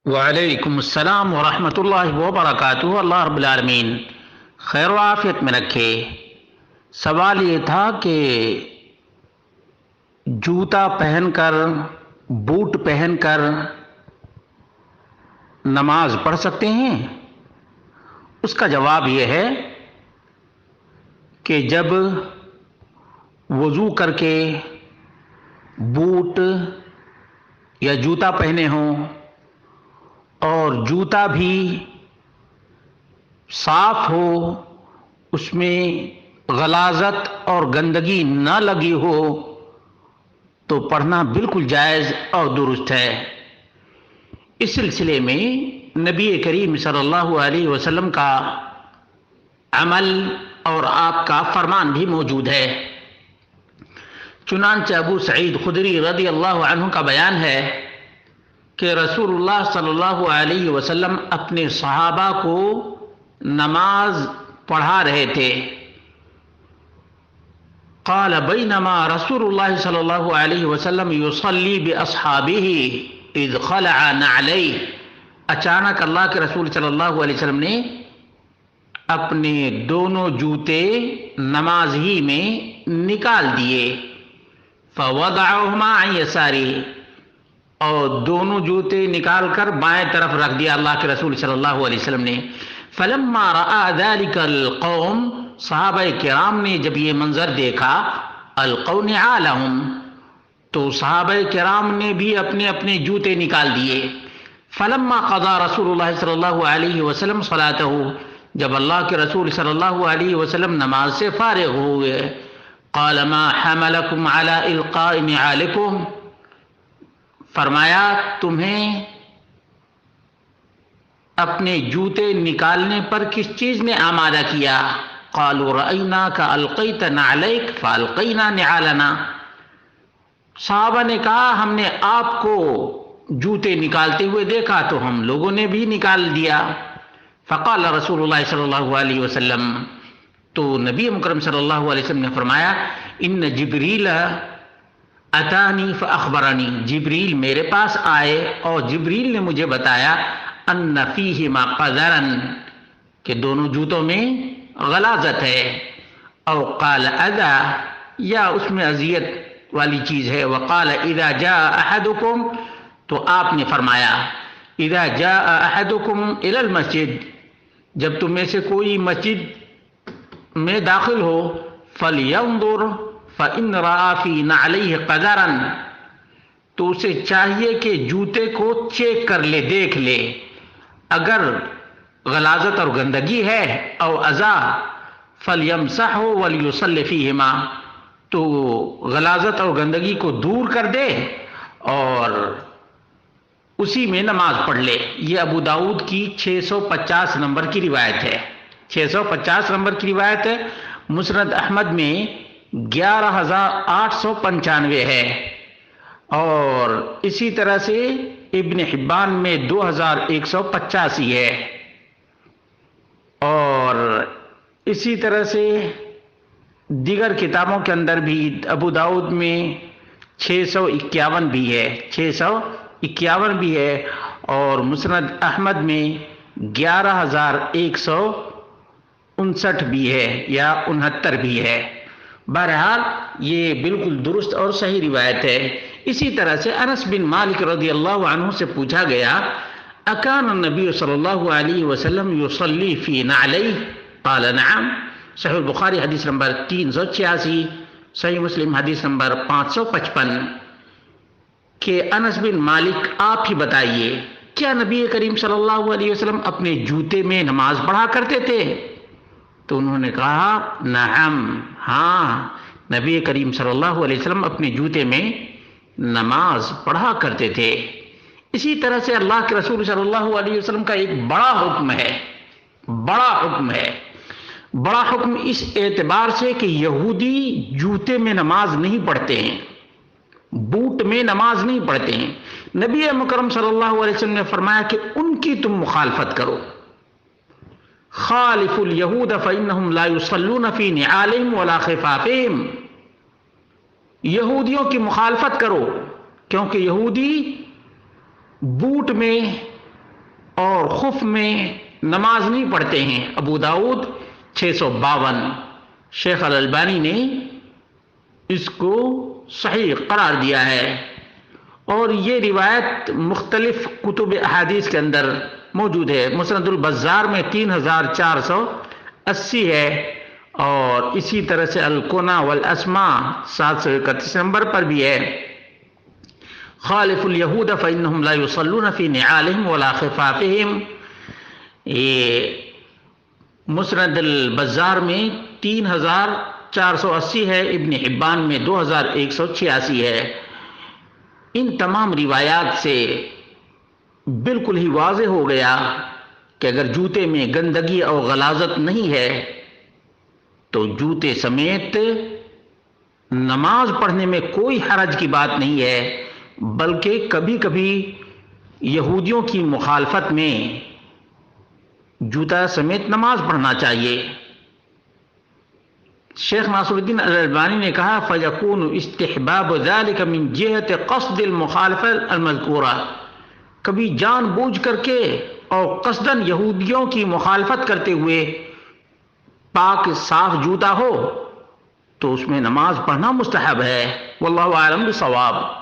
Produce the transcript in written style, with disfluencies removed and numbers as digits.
وعلیکم السلام ورحمۃ اللہ وبرکاتہ۔ اللہ رب العالمین خیر و عافیت میں رکھے۔ سوال یہ تھا کہ جوتا پہن کر، بوٹ پہن کر نماز پڑھ سکتے ہیں؟ اس کا جواب یہ ہے کہ جب وضو کر کے بوٹ یا جوتا پہنے ہوں اور جوتا بھی صاف ہو، اس میں غلاظت اور گندگی نہ لگی ہو، تو پڑھنا بالکل جائز اور درست ہے۔ اس سلسلے میں نبی کریم صلی اللہ علیہ وسلم کا عمل اور آپ کا فرمان بھی موجود ہے۔ چنانچہ ابو سعید خدری رضی اللہ عنہ کا بیان ہے کہ رسول اللہ صلی اللہ علیہ وسلم اپنے صحابہ کو نماز پڑھا رہے تھے۔ قال بینما رسول اللہ صلی اللہ علیہ وسلم یصلی باصحابہ اذ خلع نعلیہ، اچانک اللہ کے رسول صلی اللہ علیہ وسلم نے اپنے دونوں جوتے نماز ہی میں نکال دیے۔ فوضعہما عن یسارہ، اور دونوں جوتے نکال کر بائیں طرف رکھ دیا اللہ کے رسول صلی اللہ علیہ وسلم نے۔ فلما رأى ذلك القوم، صحابہ کرام نے جب یہ منظر دیکھا، القوا نعالهم، تو صحابہ کرام نے بھی اپنے اپنے جوتے نکال دیے۔ فلما قضى رسول اللہ صلی اللہ علیہ وسلم صلاته، جب اللہ کے رسول صلی اللہ علیہ وسلم نماز سے فارغ ہوئے، قال ما حملكم على القاء نعالكم، فرمایا تمہیں اپنے جوتے نکالنے پر کس چیز نے آمادہ کیا؟ قالوا رأيناك ألقيت نعليك فألقينا نعالنا، صحابہ نے کہا ہم نے آپ کو جوتے نکالتے ہوئے دیکھا تو ہم لوگوں نے بھی نکال دیا۔ فقال رسول اللہ صلی اللہ علیہ وسلم، تو نبی مکرم صلی اللہ علیہ وسلم نے فرمایا ان جبریل اتانی فاخبرنی، جبریل میرے پاس آئے اور جبریل نے مجھے بتایا ان فیہما قذرا، کہ دونوں جوتوں میں غلاظت ہے، او قال اذا، یا اس میں اذیت والی چیز ہے، وقال اذا جاء احدکم، تو آپ نے فرمایا اذا جاء احدکم الى المسجد، جب تم میں سے کوئی مسجد میں داخل ہو، فلینظر فإن رأى في نعلیہ قذرا، تو اسے چاہیے کہ جوتے کو چیک کر لے، دیکھ لے، اگر غلاظت اور گندگی ہے او اذا فلیمسحہ ولیصلی فیہما، تو غلاظت اور گندگی کو دور کر دے اور اسی میں نماز پڑھ لے۔ یہ ابو داؤد کی 650 نمبر کی روایت ہے، 650 نمبر کی روایت ہے۔ مسند احمد میں 11895 ہے، اور اسی طرح سے ابن حبان میں 2185 ہے، اور اسی طرح سے دیگر کتابوں کے اندر بھی ابو داؤد میں 651 بھی ہے، 651 بھی ہے، اور مسند احمد میں 11159 بھی ہے یا 69 بھی ہے۔ بہرحال یہ بالکل درست اور صحیح روایت ہے۔ اسی طرح سے انس بن مالک رضی اللہ عنہ سے پوچھا گیا اکان النبی صلی اللہ علیہ وسلم یصلی فی نعلیہ؟ قال نعم، صحیح البخاری حدیث نمبر 386، صحیح مسلم حدیث نمبر 555، کہ انس بن مالک آپ ہی بتائیے کیا نبی کریم صلی اللہ علیہ وسلم اپنے جوتے میں نماز پڑھا کرتے تھے؟ تو انہوں نے کہا نعم، ہاں، نبی کریم صلی اللہ علیہ وسلم اپنے جوتے میں نماز پڑھا کرتے تھے۔ اسی طرح سے اللہ کے رسول صلی اللہ علیہ وسلم کا ایک بڑا حکم ہے، بڑا حکم اس اعتبار سے کہ یہودی جوتے میں نماز نہیں پڑھتے ہیں، بوٹ میں نماز نہیں پڑھتے ہیں۔ نبی مکرم صلی اللہ علیہ وسلم نے فرمایا کہ ان کی تم مخالفت کرو، خالف الیہود فإنہم لا یصلون فی نعالہم ولا خفافہم، یہودیوں کی مخالفت کرو کیونکہ یہودی بوٹ میں اور خف میں نماز نہیں پڑھتے ہیں۔ ابو داؤد 652۔ شیخ الالبانی نے اس کو صحیح قرار دیا ہے، اور یہ روایت مختلف کتب احادیث کے اندر موجود ہے۔ مسند البزار میں 3480 ہے، اور اسی طرح سے الکنہ والاسماء 731 نمبر پر بھی ہے۔ خالف الیہود فانہم لا یصلون فی نعالہم ولا خفافہم، یہ مسند البزار میں 3480 ہے، ابن حبان میں 2186 ہے۔ ان تمام روایات سے بالکل ہی واضح ہو گیا کہ اگر جوتے میں گندگی اور غلاظت نہیں ہے تو جوتے سمیت نماز پڑھنے میں کوئی حرج کی بات نہیں ہے، بلکہ کبھی کبھی یہودیوں کی مخالفت میں جوتا سمیت نماز پڑھنا چاہیے۔ شیخ ناصر الدین الالبانی نے کہا فَيَكُونُ اسْتِحْبَابُ ذَلِكَ مِنْ جِهَةِ قَصْدِ الْمُخَالَفَةِ الْمَذْكُورَةِ، کبھی جان بوجھ کر کے اور قصداً یہودیوں کی مخالفت کرتے ہوئے پاک صاف جوتا ہو تو اس میں نماز پڑھنا مستحب ہے۔ واللہ اعلم بالصواب۔